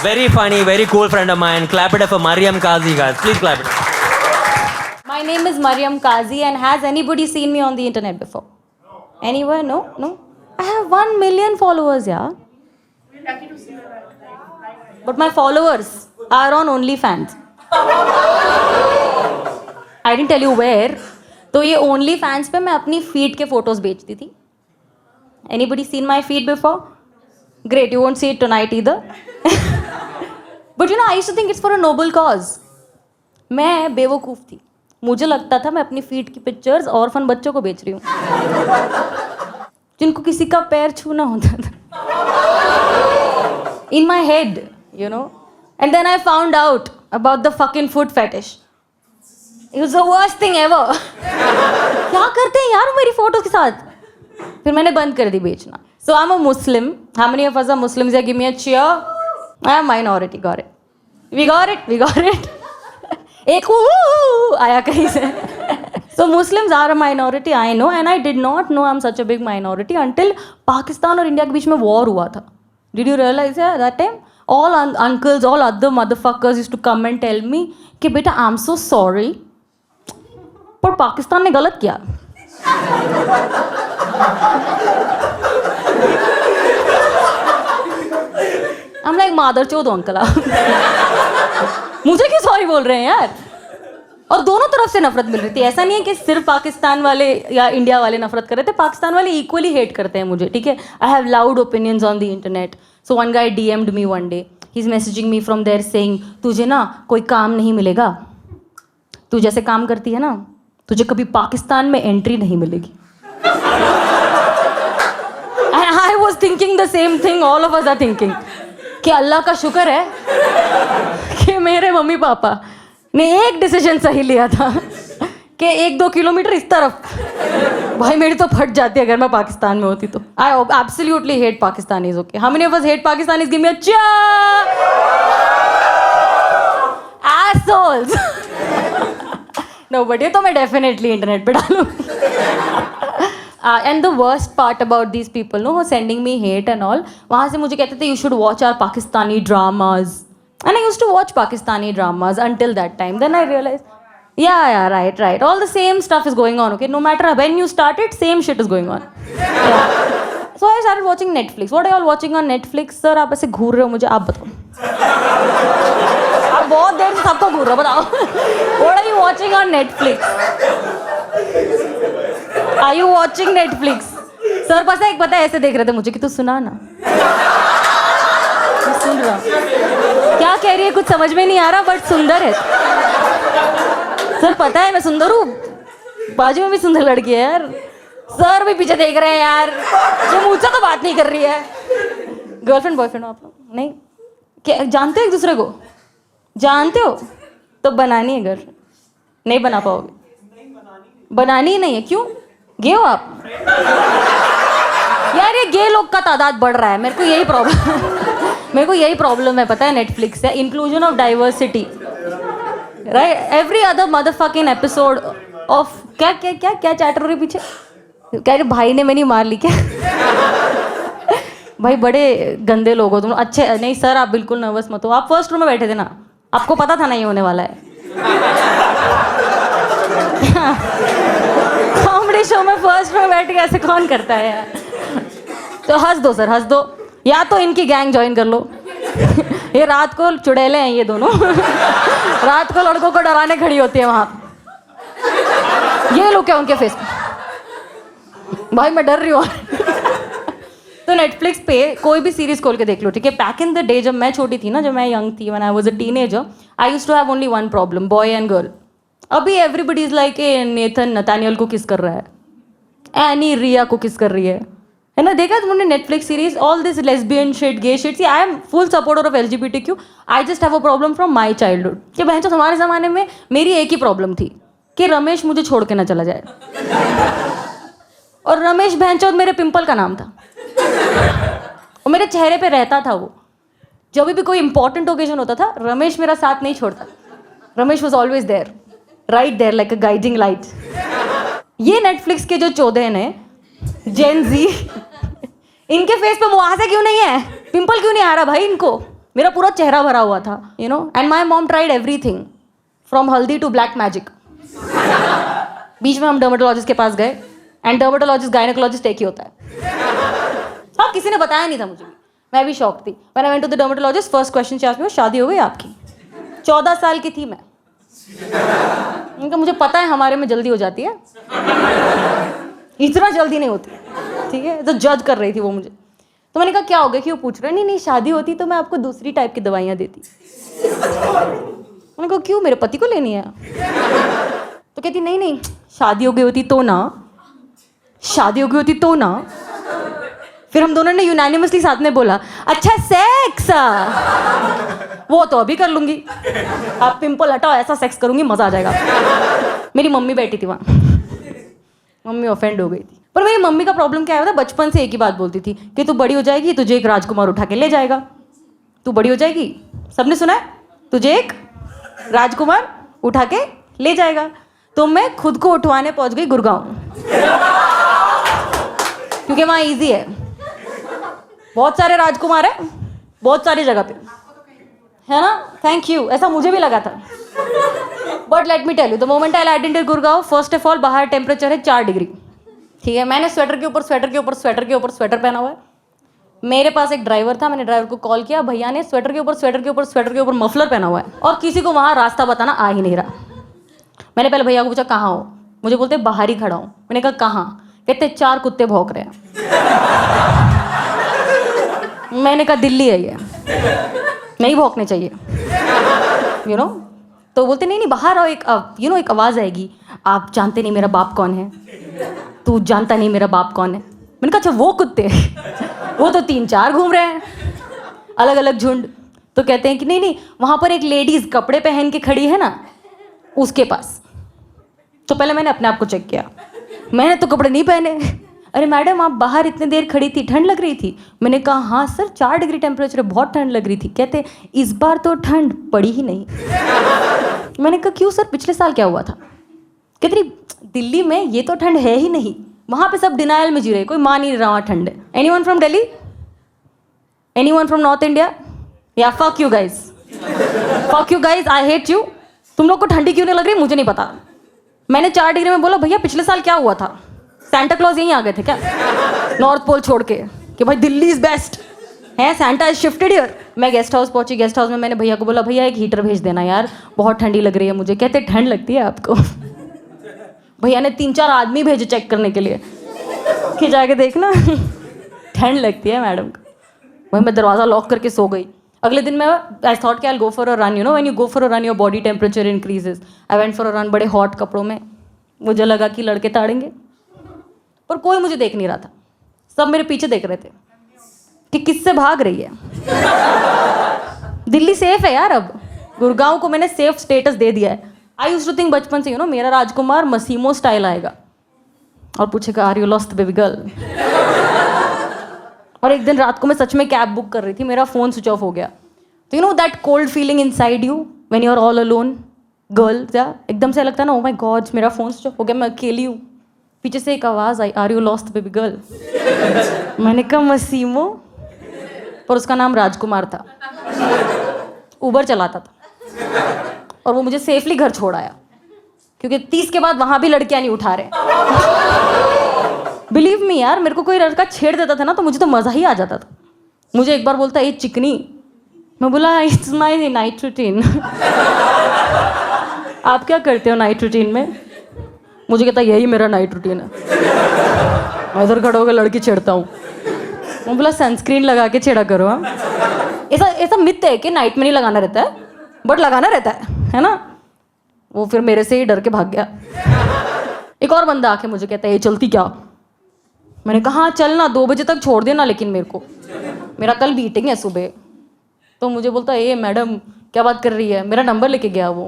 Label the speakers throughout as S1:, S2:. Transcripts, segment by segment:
S1: Very funny, very cool friend of mine. Clap it up for Mariam Kazi, guys. Please clap it up.
S2: My name is Mariam Kazi, and has anybody seen me on the internet before? No. Anyone? No? No? I have 1 million followers, yeah. We're lucky to see you. But my followers are on OnlyFans. I didn't tell you where. तो ये OnlyFans पे मैं अपनी feed के photos बेचती थी. Anybody seen my feed before? Great, you won't see it tonight either. But you know, I used to think it's for a noble cause. मैं बेवकूफ़ थी. मुझे लगता था मैं अपनी फीड की पिक्चर्स ऑर्फन बच्चों को बेच रही हूँ जिनको किसी का पैर छूना होता था. In my head, you know. And then I found out about the fucking foot fetish. It was the worst thing ever. क्या करते हैं यार मेरी फोटो के साथ? फिर मैंने बंद कर दी बेचना. So I'm a Muslim. How many of us are Muslims? Yeah, give me a cheer. I am minority. Got it. We got it. We got it. एक आया कहीं से. So Muslims are a minority, I know, and I did not know I'm such a big minority until Pakistan और India के बीच में war हुआ था. Did you realize that time? All uncles, all other motherfuckers used to come and tell me कि बेटा I'm so sorry, पर पाकिस्तान ने गलत किया. I'm like मादर चोद अंकल मुझे क्यों सॉरी बोल रहे हैं यार. और दोनों तरफ से नफरत मिल रही थी. ऐसा नहीं है कि सिर्फ पाकिस्तान वाले या इंडिया वाले नफरत कर रहे थे. पाकिस्तान वाले इक्वली हेट करते हैं मुझे. ठीक है, I have loud opinions on the internet. So one guy DMed me one day. He is messaging me from there saying तुझे ना कोई काम नहीं मिलेगा. तू जैसे काम करती है ना तुझे कभी पाकिस्तान में एंट्री नहीं मिलेगी. And I was thinking the same thing all of us are thinking कि अल्लाह का शुक्र है कि मेरे मम्मी पापा ने एक डिसीजन सही लिया था कि 1-2 किलोमीटर इस तरफ. भाई मेरी तो फट जाती अगर मैं पाकिस्तान में होती तो. I absolutely hate Pakistanis. Okay, how many of us hate Pakistanis? Give me a cheer. Assholes. No but ये तो मैं डेफिनेटली इंटरनेट पे डालूँ. And the worst part about these people no sending me hate and all, वहाँ से मुझे कहते थे you should watch our Pakistani dramas. And I used to watch Pakistani dramas until that time. Then I realized, yeah, right. All the same stuff is going on, okay? No matter when you start it, same shit is going on. Yeah. So I started watching Netflix. What are you all watching on Netflix? Sir, आप ऐसे घूर रहे हो मुझे, आप बताओ. आप बहुत देर से सबको घूर रहे हो, बताओ. What are you watching on Netflix? Are you watching Netflix? Sir, पता है ऐसे देख रहे थे मुझे कि तू सुना ना. सुन रहा क्या कह रही है कुछ समझ में नहीं आ रहा बट सुंदर है. सर पता है मैं सुंदर हूँ, बाजू में भी सुंदर लड़की है यार. सर भी पीछे देख रहे हैं यार, जो मुझसे तो बात नहीं कर रही है. गर्लफ्रेंड बॉयफ्रेंड हो आप लोग? नहीं. क्या जानते हो एक दूसरे को? जानते हो तो बनानी है गर्लफ्रेंड. नहीं बना पाओगे. बनानी ही नहीं है. क्यों? गे हो आप? यार ये गे लोग का तादाद बढ़ रहा है. मेरे को यही प्रॉब्लम है पता है नेटफ्लिक्स से. Inclusion of diversity, right? Every other motherfucking episode of क्या चैट हो रही पीछे? कह रहे भाई ने मैंने मार ली क्या? भाई बड़े गंदे लोग हो तुम. अच्छे नहीं सर, आप बिल्कुल नर्वस मत हो. आप फर्स्ट रो में बैठे थे ना, आपको पता था ना ये होने वाला है. कॉमेडी शो में फर्स्ट रो में बैठ के ऐसे कौन करता है यार? तो हंस दो सर, हंस दो. या तो इनकी गैंग ज्वाइन कर लो. ये रात को चुड़ैले हैं ये दोनों. रात को लड़कों को डराने खड़ी होती है वहाँ. ये लोग क्या उनके फेस पे? भाई मैं डर रही हूँ. तो नेटफ्लिक्स पे कोई भी सीरीज खोल के देख लो, ठीक है? बैक इन द डे जब मैं छोटी थी ना, जब मैं यंग थी, when I was a teenager, I used to have only one problem, boy and girl. अभी everybody is like a Nathan Nathaniel को किस कर रहा है, एनी रिया को किस कर रही है ना? देखा तुमने Netflix series? All this lesbian shit, gay shit. See I am full supporter of LGBTQ. I just have a problem from my childhood. कि बहन तो हमारे ज़माने में मेरी एक ही प्रॉब्लम थी कि रमेश मुझे छोड़ के ना चला जाए. और रमेश बहनचोद मेरे पिंपल का नाम था और मेरे चेहरे पे रहता था वो. जब भी कोई इंपॉर्टेंट ओकेजन होता था, रमेश मेरा साथ नहीं छोड़ता. Ramesh was always there, right there, like a guiding light. ये नेटफ्लिक्स के जो चौदह ने जेन जी, इनके फेस पे मुहासे क्यों नहीं है? पिंपल क्यों नहीं आ रहा भाई इनको? मेरा पूरा चेहरा भरा हुआ था, you know, and my mom tried everything from हल्दी टू ब्लैक मैजिक। बीच में हम डर्मेटोलॉजिस्ट के पास गए, एंड डर्मेटोलॉजिस्ट गायनेकोलॉजिस्ट एक ही होता है। हाँ, किसी ने बताया नहीं था मुझे, मैं भी शॉक थी। When I went to the dermatologist, first question she asked me, शादी हो गई आपकी? 14 साल की थी मैं। उनका मुझे पता है हमारे में जल्दी हो जाती है, इतना जल्दी नहीं होती, ठीक है। तो जज कर रही थी वो मुझे। तो मैंने कहा क्या हो गया, क्यों पूछ रहे? नहीं नहीं, शादी होती तो मैं आपको दूसरी टाइप की दवाइयाँ देती। मैंने कहा क्यों, मेरे पति को लेनी है? तो कहती नहीं नहीं, शादी हो गई होती तो ना, शादी हो गई होती तो ना। फिर हम दोनों ने यूनानिमसली साथ में बोला, अच्छा सेक्स, वो तो अभी कर लूंगी, आप पिंपल हटाओ, ऐसा सेक्स करूंगी, मजा आ जाएगा। मेरी मम्मी बैठी थी वहाँ, मम्मी ऑफेंड हो गई थी। पर मेरी मम्मी का प्रॉब्लम क्या है, बचपन से एक ही बात बोलती थी कि तू बड़ी हो जाएगी, तुझे एक राजकुमार उठा के ले जाएगा। तू बड़ी हो जाएगी, सबने सुना है, तुझे एक राजकुमार उठा के ले जाएगा। तो मैं खुद को उठवाने पहुंच गई गुड़गांव, क्योंकि वहाँ ईजी है, बहुत सारे राजकुमार है, बहुत सारी जगह पे, है ना। थैंक यू, ऐसा मुझे भी लगा था। But let me tell you, the moment I landed in Gurgaon, first of all बाहर टेम्परेचर है 4 डिग्री, ठीक है। मैंने स्वेटर के ऊपर स्वेटर के ऊपर स्वेटर के ऊपर स्वेटर पहना हुआ है। मेरे पास एक ड्राइवर था, मैंने ड्राइवर को कॉल किया, भैया ने स्वेटर के ऊपर स्वेटर के ऊपर स्वेटर के ऊपर मफलर पहना हुआ है, और किसी को वहाँ रास्ता बताना आ ही नहीं रहा। मैंने पहले भैया को पूछा कहाँ हो, मुझे बोलते बाहर ही खड़ा हूँ। मैंने कहा कहाँ? कहते 4 कुत्ते भौंक रहे हैं। मैंने कहा दिल्ली है ये, नहीं भौंकने चाहिए, यू नो। तो बोलते नहीं नहीं बाहर आओ, एक यू नो एक आवाज़ आएगी, आप जानते नहीं मेरा बाप कौन है, तू जानता नहीं मेरा बाप कौन है। मैंने कहा अच्छा वो कुत्ते, वो तो 3-4 घूम रहे हैं, अलग अलग झुंड। तो कहते हैं कि नहीं नहीं, वहाँ पर एक लेडीज़ कपड़े पहन के खड़ी है ना, उसके पास। तो पहले मैंने अपने आप को चेक किया, मैंने तो कपड़े नहीं पहने। अरे मैडम आप बाहर इतनी देर खड़ी थी, ठंड लग रही थी? मैंने कहा हाँ सर 4 डिग्री टेम्परेचर है, बहुत ठंड लग रही थी। कहते इस बार तो ठंड पड़ी ही नहीं। मैंने कहा क्यों सर, पिछले साल क्या हुआ था? कहते दिल्ली में ये तो ठंड है ही नहीं, वहाँ पे सब डिनायल में जी रहे, कोई मान ही नहीं रहा वहाँ ठंड है। Anyone from Delhi? Anyone from north India? या fuck you guys, fuck you guys, I hate you. तुम लोग को ठंडी क्यों नहीं लग रही मुझे नहीं पता। मैंने 4 डिग्री में बोला भैया पिछले साल क्या हुआ था, सैंटा क्लॉज यहीं आ गए थे क्या नॉर्थ पोल छोड़ के, कि भाई दिल्ली इज बेस्ट है, सैंटा इज शिफ्टेड हियर। मैं गेस्ट हाउस पहुंची, गेस्ट हाउस में मैंने भैया को बोला भैया एक हीटर भेज देना यार, बहुत ठंडी लग रही है मुझे। कहते ठंड लगती है आपको? भैया ने 3-4 आदमी भेजे चेक करने के लिए कि जाके देखना ठंड लगती है मैडम को। वही मैं दरवाज़ा लॉक करके सो गई। अगले दिन मैं आई थॉट कि I go for a run, you know when you go for a run your body temperature increases. I went for a run बड़े हॉट कपड़ों में, मुझे लगा कि लड़के ताड़ेंगे, पर कोई मुझे देख नहीं रहा था, सब मेरे पीछे देख रहे थे कि किससे भाग रही है। दिल्ली सेफ है यार, अब गुड़गांव को मैंने सेफ स्टेटस दे दिया है। आई यूज्ड टू थिंक बचपन से, यू नो मेरा राजकुमार मसीमो स्टाइल आएगा और पूछेगा are you lost baby girl. और एक दिन रात को मैं सच में कैब बुक कर रही थी, मेरा फ़ोन स्विच ऑफ हो गया। तो you know that cold feeling inside you when you are all alone girl, क्या एकदम से लगता है ना ओ माय गॉड मेरा फ़ोन स्विच ऑफ हो गया, मैं अकेली हूँ। पीछे से एक आवाज़ आई are you lost baby girl. मैंने कहा मसीमो, पर उसका नाम राजकुमार था, उबर चलाता था, और वो मुझे सेफली घर छोड़ आया, क्योंकि 30 के बाद वहाँ भी लड़कियाँ नहीं उठा रहे। बिलीव मी यार, मेरे को कोई लड़का छेड़ देता था ना तो मुझे तो मज़ा ही आ जाता था। मुझे एक बार बोलता ये चिकनी, मैं बोला इट्स माई नाइट रूटीन। आप क्या करते हो नाइट रूटीन में? मुझे कहता यही मेरा नाइट रूटीन है। मैं इधर खड़ा होकर लड़की छेड़ता हूँ। मैं बोला सनस्क्रीन लगा के छेड़ा करो। हाँ, ऐसा मिथ है कि नाइट में नहीं लगाना रहता है, बट लगाना रहता है ना। वो फिर मेरे से ही डर के भाग गया। एक और बंदा आके मुझे कहता है ये चलती क्या? मैंने कहा हाँ चलना, 2 बजे तक छोड़ देना, लेकिन मेरा कल मीटिंग है सुबह। तो मुझे बोलता है ये मैडम क्या बात कर रही है, मेरा नंबर लेके गया वो,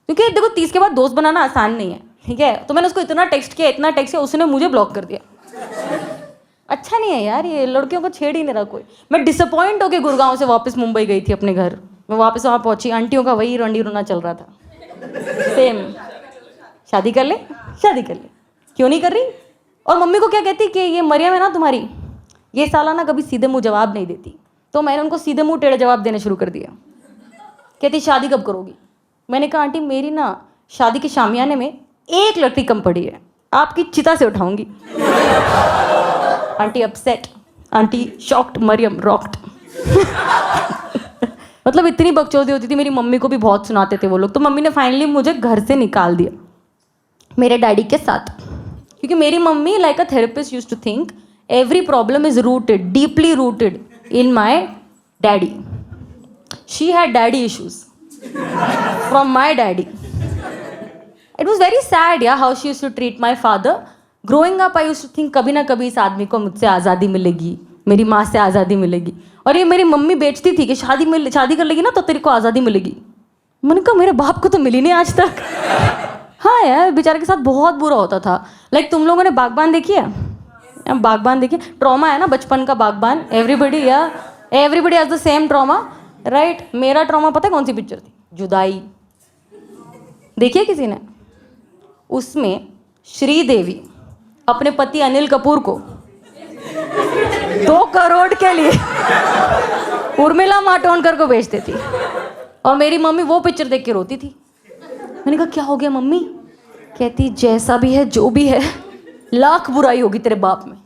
S2: क्योंकि देखो 30 के बाद दोस्त बनाना आसान नहीं है, ठीक है। तो मैंने उसको इतना टेक्स्ट किया, उसने मुझे ब्लॉक कर दिया। अच्छा नहीं है यार, ये लड़कियों को छेड़ ही नहीं रहा कोई। मैं डिसअपॉइंट होकर गुड़गांव से वापस मुंबई गई थी अपने घर। मैं वापस वहाँ पहुंची, आंटियों का वही रंडी रोना चल रहा था, सेम, शादी कर ले, शादी कर ले, क्यों नहीं कर रही? और मम्मी को क्या कहती कि ये मरियम है ना तुम्हारी, ये साला ना कभी सीधे मुँह जवाब नहीं देती, तो मैंने उनको सीधे मुंह टेढ़े जवाब देने शुरू कर दिया। कहती शादी कब करोगी? मैंने कहा आंटी मेरी ना शादी के शामियाने में एक लकड़ी कम पड़ी है, आपकी चिता से उठाऊंगी। Aunty upset, aunty shocked, Mariam rocked. मतलब इतनी बकचोदी होती थी, मेरी मम्मी को भी बहुत सुनाते थे वो लोग। तो मम्मी ने फाइनली मुझे घर से निकाल दिया मेरे डैडी के साथ, क्योंकि मेरी mummy like a therapist used to think every problem is rooted, deeply rooted in my daddy. She had daddy issues from my daddy. It was very sad, yeah, how she used to treat my father. Growing up, I used to think कभी ना कभी इस आदमी को मुझसे आज़ादी मिलेगी, मेरी माँ से आज़ादी मिलेगी। और ये मेरी मम्मी बेचती थी कि शादी कर लेगी ना तो तेरे को आज़ादी मिलेगी। मैंने कहा मेरे बाप को तो मिली नहीं आज तक। हाँ यार, बेचारे के साथ बहुत बुरा होता था। लाइक तुम लोगों ने बागबान देखी है? बागबान देखिए, ट्रॉमा है ना बचपन का बागबान। Everybody has the same trauma, right? मेरा ट्रॉमा पता है कौन सी पिक्चर थी? जुदाई। देखिए किसी ने? उसमें श्रीदेवी अपने पति अनिल कपूर को 2 करोड़ के लिए उर्मिला मातोंडकर को बेच देती, और मेरी मम्मी वो पिक्चर देख के रोती थी। मैंने कहा क्या हो गया मम्मी? कहती जैसा भी है जो भी है, लाख बुराई होगी तेरे बाप में,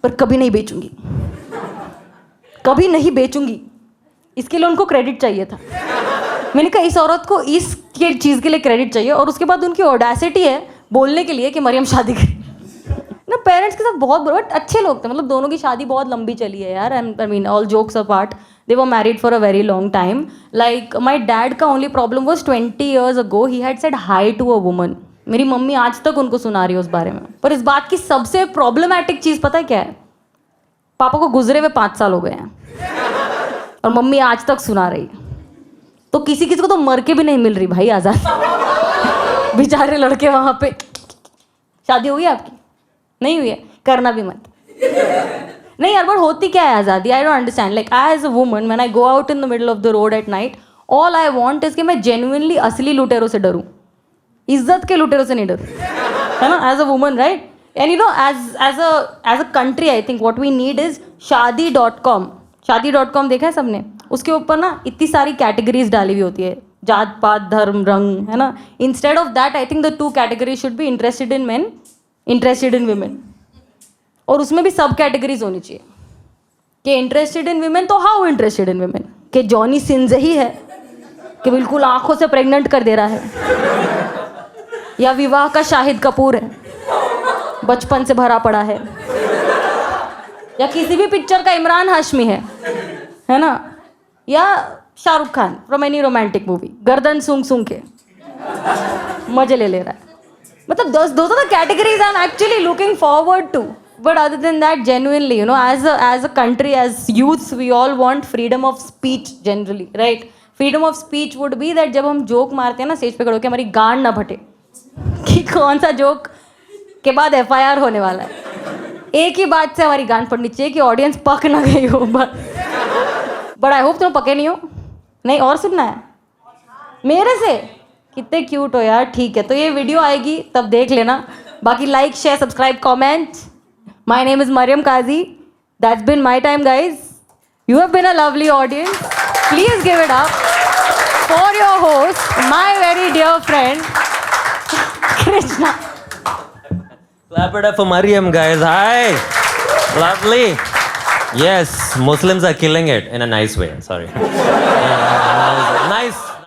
S2: पर कभी नहीं बेचूंगी, कभी नहीं बेचूंगी। इसके लिए उनको क्रेडिट चाहिए था। मैंने कहा इस औरत को इस चीज़ के लिए क्रेडिट चाहिए, और उसके बाद उनकी ऑडेसिटी है बोलने के लिए कि मरियम शादी करी ना। पेरेंट्स के साथ बहुत बुरा, बट अच्छे लोग थे। मतलब दोनों की शादी बहुत लंबी चली है यार। I mean all jokes apart, they were married for a very long time. Like my dad का only problem was 20 years ago he had said hi to a woman. मेरी मम्मी आज तक उनको सुना रही है उस बारे में। पर इस बात की सबसे प्रॉब्लमैटिक चीज़ पता है क्या है? पापा को गुजरे हुए 5 साल हो गए हैं और मम्मी आज तक सुना रही है। तो किसी किसी को तो मर के भी नहीं मिल रही भाई आज़ाद। बेचारे लड़के वहाँ पे। शादी हुई है आपकी? नहीं हुई है? करना भी मत। नहीं यार, बट होती क्या है आज़ादी? I don't understand. Like I as a woman when I go out in the middle of the road at night, all I want is कि मैं जेन्युइनली असली लुटेरों से डरूं, इज्जत के लुटेरों से नहीं डरूं, है ना? As a woman, right? And you know as a country I think what we need is Shaadi dot com. Shaadi dot com देखा है सबने? उसके ऊपर ना इतनी सारी कैटेगरीज डाली हुई होती है, जात पात धर्म रंग, है ना? Instead of that I think the 2 categories should be interested in main, interested in women. और उसमें भी सब कैटेगरीज होनी चाहिए कि इंटरेस्टेड इन वीमेन तो हाउ इंटरेस्टेड इन वीमेन, कि जॉनी सिंस ही है कि बिल्कुल आंखों से प्रेग्नेंट कर दे रहा है, या विवाह का शाहिद कपूर है, बचपन से भरा पड़ा है, या किसी भी पिक्चर का इमरान हाशमी है ना? या Shahrukh Khan from any romantic movie, गर्दन सूंघ सूंघ के मजे ले रहा है। मतलब those are the categories I'm actually looking forward to. But other than that, genuinely, you know, as a country, as youths, we all want freedom of speech generally, right? Freedom of speech would be that जब हम joke मारते हैं ना stage पे खड़े होकर, हमारी गांड ना फटे कि कौन सा जोक के बाद FIR होने वाला है। एक ही बात से हमारी गांड फटनी चाहिए कि ऑडियंस पक ना गई हो। बट आई होप तुम पके नहीं हो। नहीं और सुनना है मेरे से? कितने क्यूट हो यार। ठीक है, तो ये वीडियो आएगी तब देख लेना। बाकी like share subscribe comment. My name is Mariyam Kazi. That's been my time guys. You have been a lovely audience. Please give it up for your host, my very dear friend Krishna.
S1: Clap it up for Mariam, guys. Hi. Lovely. Yes, Muslims are killing it in a nice way. Sorry.